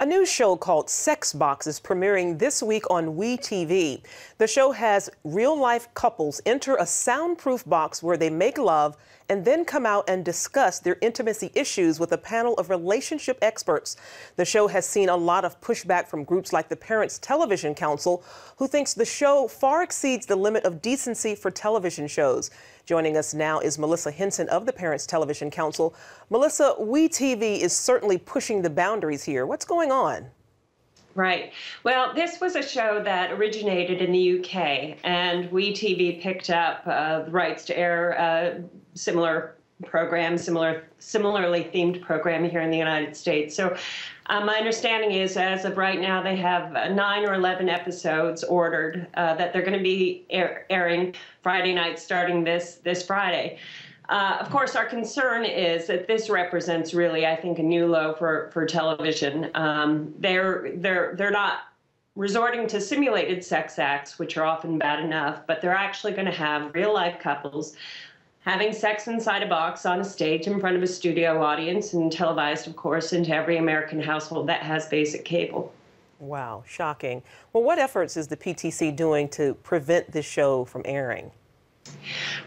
A new show called Sex Box is premiering this week on WeTV. The show has real-life couples enter a soundproof box where they make love and then come out and discuss their intimacy issues with a panel of relationship experts. The show has seen a lot of pushback from groups like the Parents Television Council, who thinks the show far exceeds the limit of decency for television shows. Joining us now is Melissa Henson of the Parents Television Council. Melissa, WeTV is certainly pushing the boundaries here. What's going on? Right. Well, this was a show that originated in the UK, and WeTV picked up the rights to air similar programs, similarly themed programming here in the United States. So my understanding is, as of right now, they have 9 or 11 episodes ordered that they're going to be airing Friday night, starting this Friday. Of course, our concern is that this represents really, I think, a new low for television. They're not resorting to simulated sex acts, which are often bad enough, but they're actually going to have real-life couples having sex inside a box on a stage in front of a studio audience and televised, of course, into every American household that has basic cable. Wow, shocking. Well, what efforts is the PTC doing to prevent this show from airing?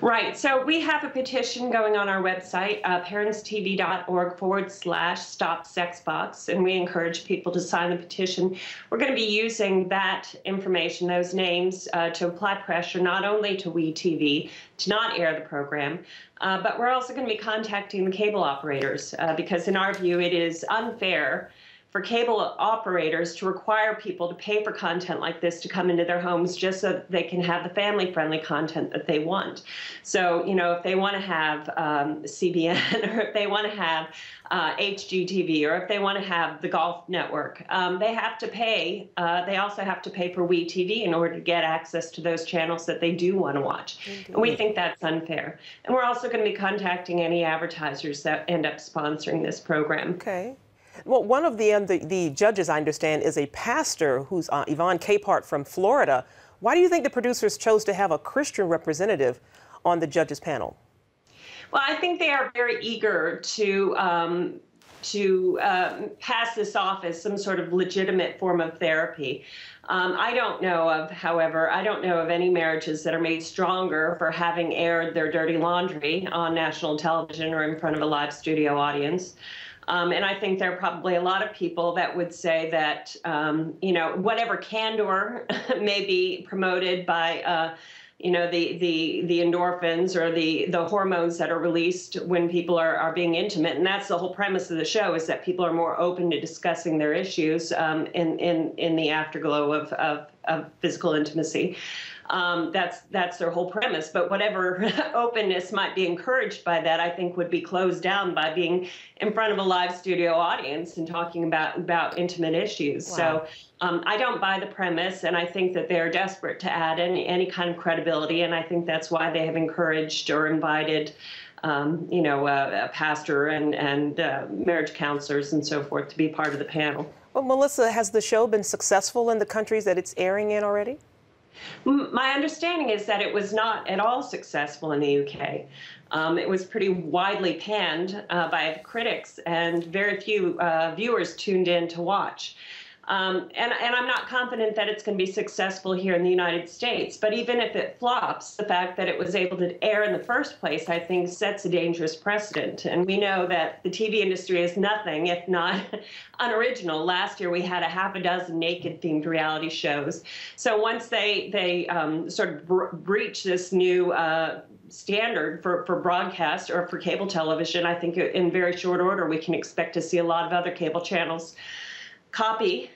Right. So we have a petition going on our website, parentstv.org/stop-sexbox, and we encourage people to sign the petition. We're going to be using that information, those names, to apply pressure not only to WeTV to not air the program, but we're also going to be contacting the cable operators because in our view it is unfair for cable operators to require people to pay for content like this to come into their homes just so that they can have the family-friendly content that they want. So, you know, if they want to have CBN or if they want to have HGTV or if they want to have the Golf Network, they have to pay. They also have to pay for WeTV in order to get access to those channels that they do want to watch. Indeed. And we think that's unfair. And we're also going to be contacting any advertisers that end up sponsoring this program. Okay. Well, one of the judges, I understand, is a pastor who's Yvonne Capehart from Florida. Why do you think the producers chose to have a Christian representative on the judges panel? Well, I think they are very eager to pass this off as some sort of legitimate form of therapy. However, I don't know of any marriages that are made stronger for having aired their dirty laundry on national television or in front of a live studio audience. And I think there are probably a lot of people that would say that, you know, whatever candor may be promoted by, you know, the endorphins or the hormones that are released when people are being intimate. And that's the whole premise of the show, is that people are more open to discussing their issues in the afterglow of physical intimacy. That's their whole premise. But whatever openness might be encouraged by that, I think would be closed down by being in front of a live studio audience and talking about intimate issues. Wow. So I don't buy the premise, and I think that they're desperate to add any kind of credibility, and I think that's why they have encouraged or invited you know, a pastor and marriage counselors and so forth to be part of the panel. Well, Melissa, has the show been successful in the countries that it's airing in already? My understanding is that it was not at all successful in the UK. It was pretty widely panned by critics, and very few viewers tuned in to watch. And I'm not confident that it's going to be successful here in the United States. But even if it flops, the fact that it was able to air in the first place, I think, sets a dangerous precedent. And we know that the TV industry is nothing if not unoriginal. Last year, we had a half a dozen naked-themed reality shows. So once they sort of breach this new standard for broadcast or for cable television, I think in very short order we can expect to see a lot of other cable channels copy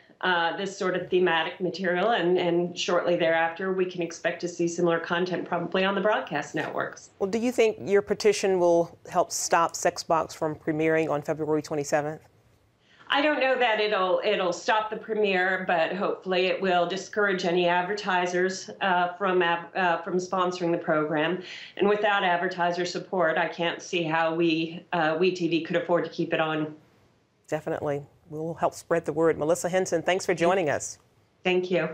this sort of thematic material, and shortly thereafter we can expect to see similar content probably on the broadcast networks. Well, do you think your petition will help stop Sex Box from premiering on February 27th? I don't know that it'll stop the premiere, but hopefully it will discourage any advertisers from sponsoring the program. And without advertiser support, I can't see how WeTV could afford to keep it on. Definitely. We'll help spread the word. Melissa Henson, thanks for joining us. Thank you.